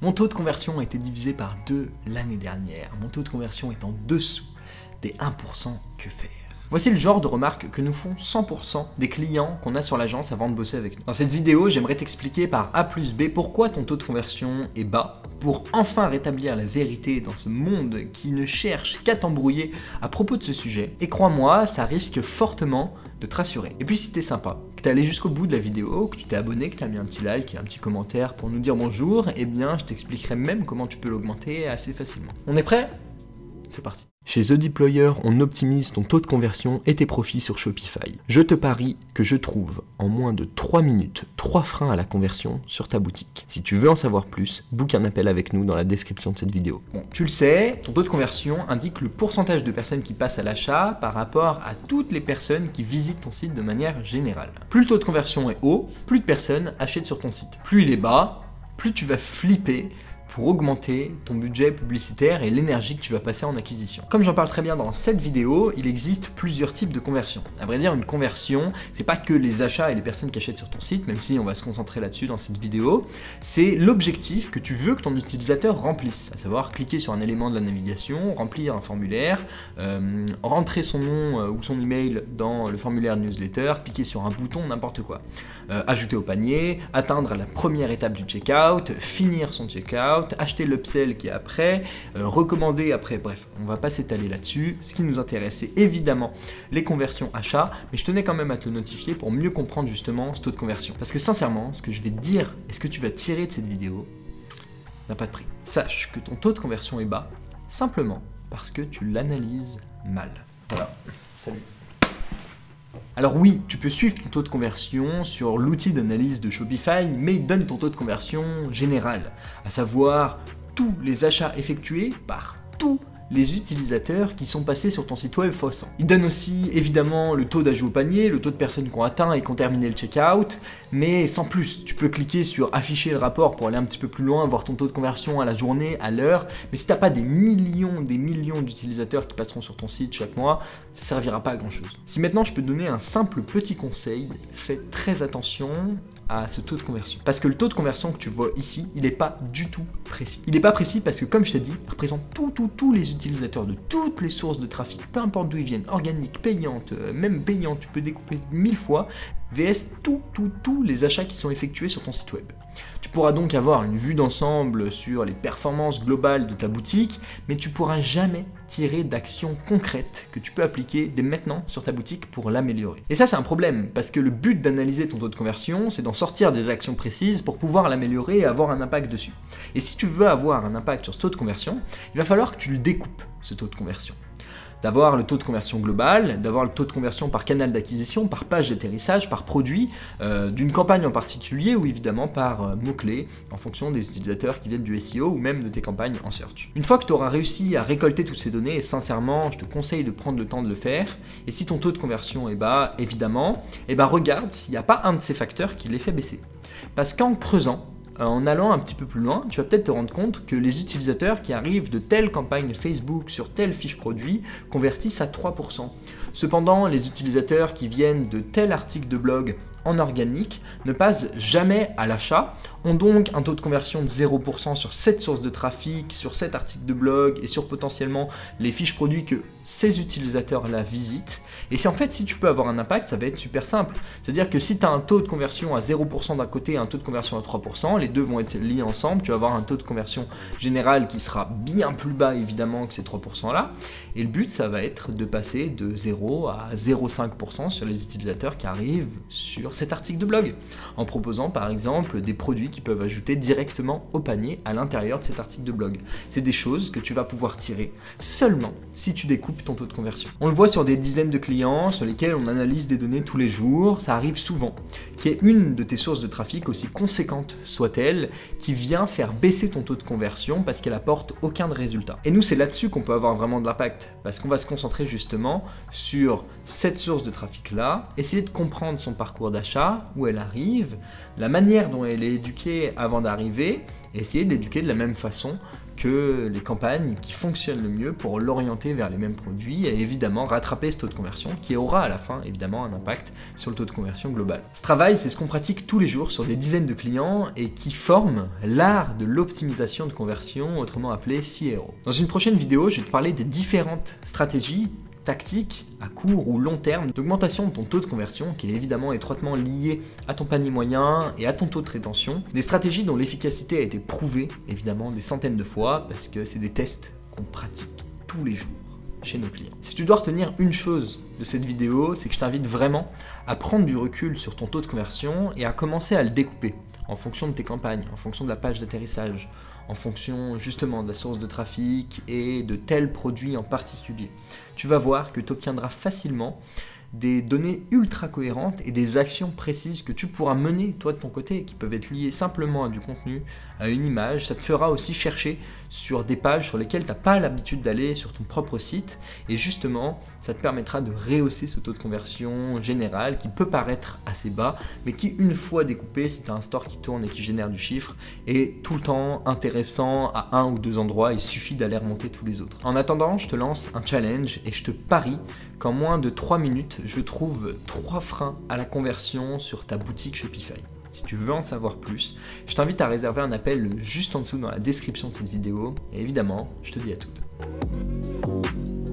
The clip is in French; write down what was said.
Mon taux de conversion a été divisé par 2 l'année dernière. Mon taux de conversion est en dessous des 1%. Que faire? Voici le genre de remarques que nous font 100% des clients qu'on a sur l'agence avant de bosser avec nous. Dans cette vidéo, j'aimerais t'expliquer par A plus B pourquoi ton taux de conversion est bas, pour enfin rétablir la vérité dans ce monde qui ne cherche qu'à t'embrouiller à propos de ce sujet. Et crois-moi, ça risque fortement de te rassurer. Et puis si t'es sympa, que t'es allé jusqu'au bout de la vidéo, que tu t'es abonné, que t'as mis un petit like et un petit commentaire pour nous dire bonjour, eh bien je t'expliquerai même comment tu peux l'augmenter assez facilement. On est prêt? C'est parti. Chez The Deployer, on optimise ton taux de conversion et tes profits sur Shopify. Je te parie que je trouve en moins de 3 minutes 3 freins à la conversion sur ta boutique. Si tu veux en savoir plus, book un appel avec nous dans la description de cette vidéo. Bon, tu le sais, ton taux de conversion indique le pourcentage de personnes qui passent à l'achat par rapport à toutes les personnes qui visitent ton site de manière générale. Plus le taux de conversion est haut, plus de personnes achètent sur ton site. Plus il est bas, plus tu vas flipper pour augmenter ton budget publicitaire et l'énergie que tu vas passer en acquisition. Comme j'en parle très bien dans cette vidéo, il existe plusieurs types de conversion. À vrai dire, une conversion, c'est pas que les achats et les personnes qui achètent sur ton site, même si on va se concentrer là-dessus dans cette vidéo, c'est l'objectif que tu veux que ton utilisateur remplisse, à savoir cliquer sur un élément de la navigation, remplir un formulaire, rentrer son nom ou son email dans le formulaire newsletter, cliquer sur un bouton, n'importe quoi. Ajouter au panier, atteindre la première étape du checkout, finir son checkout, acheter l'upsell qui est après, recommander après, bref, on va pas s'étaler là-dessus. Ce qui nous intéresse, c'est évidemment les conversions achats, mais je tenais quand même à te le notifier pour mieux comprendre justement ce taux de conversion. Parce que sincèrement, ce que je vais te dire et ce que tu vas tirer de cette vidéo n'a pas de prix. Sache que ton taux de conversion est bas, simplement parce que tu l'analyses mal. Voilà, salut. Alors oui, tu peux suivre ton taux de conversion sur l'outil d'analyse de Shopify, mais il donne ton taux de conversion général, à savoir tous les achats effectués par tous les utilisateurs qui sont passés sur ton site web x100. Il donne aussi évidemment le taux d'ajout au panier, le taux de personnes qui ont atteint et qui ont terminé le checkout, mais sans plus. Tu peux cliquer sur afficher le rapport pour aller un petit peu plus loin, voir ton taux de conversion à la journée, à l'heure, mais si tu n'as pas des millions d'utilisateurs qui passeront sur ton site chaque mois, ça ne servira pas à grand chose. Si maintenant je peux te donner un simple petit conseil, fais très attention à ce taux de conversion. Parce que le taux de conversion que tu vois ici, il n'est pas du tout précis. Il n'est pas précis parce que, comme je t'ai dit, il représente tous les utilisateurs de toutes les sources de trafic, peu importe d'où ils viennent, organiques, payantes, même payantes, tu peux découper 1000 fois, VS tous les achats qui sont effectués sur ton site web. Tu pourras donc avoir une vue d'ensemble sur les performances globales de ta boutique, mais tu pourras jamais tirer d'actions concrètes que tu peux appliquer dès maintenant sur ta boutique pour l'améliorer. Et ça, c'est un problème, parce que le but d'analyser ton taux de conversion, c'est d'en sortir des actions précises pour pouvoir l'améliorer et avoir un impact dessus. Et si tu veux avoir un impact sur ce taux de conversion, il va falloir que tu le découpes, ce taux de conversion. D'avoir le taux de conversion global, d'avoir le taux de conversion par canal d'acquisition, par page d'atterrissage, par produit, d'une campagne en particulier ou évidemment par mots-clés en fonction des utilisateurs qui viennent du SEO ou même de tes campagnes en search. Une fois que tu auras réussi à récolter toutes ces données, et sincèrement, je te conseille de prendre le temps de le faire, et si ton taux de conversion est bas, évidemment, regarde s'il n'y a pas un de ces facteurs qui les fait baisser. Parce qu'en creusant, en allant un petit peu plus loin, tu vas peut-être te rendre compte que les utilisateurs qui arrivent de telle campagne Facebook sur telle fiche produit convertissent à 3%. Cependant, les utilisateurs qui viennent de tel article de blog en organique ne passent jamais à l'achat, ont donc un taux de conversion de 0% sur cette source de trafic, sur cet article de blog et sur potentiellement les fiches produits que ces utilisateurs-là visitent. Et c'est en fait, si tu peux avoir un impact, ça va être super simple. C'est-à-dire que si tu as un taux de conversion à 0% d'un côté et un taux de conversion à 3%, les deux vont être liés ensemble, tu vas avoir un taux de conversion général qui sera bien plus bas évidemment que ces 3%-là. Et le but, ça va être de passer de 0 à 0,5% sur les utilisateurs qui arrivent sur cet article de blog, en proposant par exemple des produits qui peuvent ajouter directement au panier à l'intérieur de cet article de blog. C'est des choses que tu vas pouvoir tirer seulement si tu découpes ton taux de conversion. On le voit sur des dizaines de clients sur lesquels on analyse des données tous les jours. Ça arrive souvent qu'il y ait une de tes sources de trafic, aussi conséquente soit-elle, qui vient faire baisser ton taux de conversion parce qu'elle apporte aucun résultat. Et nous, c'est là-dessus qu'on peut avoir vraiment de l'impact, parce qu'on va se concentrer justement sur cette source de trafic-là, essayer de comprendre son parcours d'achat, où elle arrive, la manière dont elle est éduquée avant d'arriver, et essayer de l'éduquer de la même façon que les campagnes qui fonctionnent le mieux pour l'orienter vers les mêmes produits et évidemment rattraper ce taux de conversion qui aura à la fin évidemment un impact sur le taux de conversion global. Ce travail, c'est ce qu'on pratique tous les jours sur des dizaines de clients et qui forme l'art de l'optimisation de conversion, autrement appelé CRO. Dans une prochaine vidéo, je vais te parler des différentes stratégies tactique à court ou long terme d'augmentation de ton taux de conversion qui est évidemment étroitement lié à ton panier moyen et à ton taux de rétention. Des stratégies dont l'efficacité a été prouvée évidemment des centaines de fois parce que c'est des tests qu'on pratique tous les jours chez nos clients. Si tu dois retenir une chose de cette vidéo, c'est que je t'invite vraiment à prendre du recul sur ton taux de conversion et à commencer à le découper en fonction de tes campagnes, en fonction de la page d'atterrissage, en fonction justement de la source de trafic et de tel produit en particulier. Tu vas voir que tu obtiendras facilement des données ultra cohérentes et des actions précises que tu pourras mener toi de ton côté, qui peuvent être liées simplement à du contenu, à une image. Ça te fera aussi chercher sur des pages sur lesquelles tu n'as pas l'habitude d'aller sur ton propre site et justement ça te permettra de rehausser ce taux de conversion général qui peut paraître assez bas mais qui une fois découpé, si tu as un store qui tourne et qui génère du chiffre, est tout le temps intéressant à un ou deux endroits, il suffit d'aller remonter tous les autres. En attendant, je te lance un challenge et je te parie qu'en moins de 3 minutes, je trouve 3 freins à la conversion sur ta boutique Shopify. Si tu veux en savoir plus, je t'invite à réserver un appel juste en dessous dans la description de cette vidéo. Et évidemment, je te dis à toutes.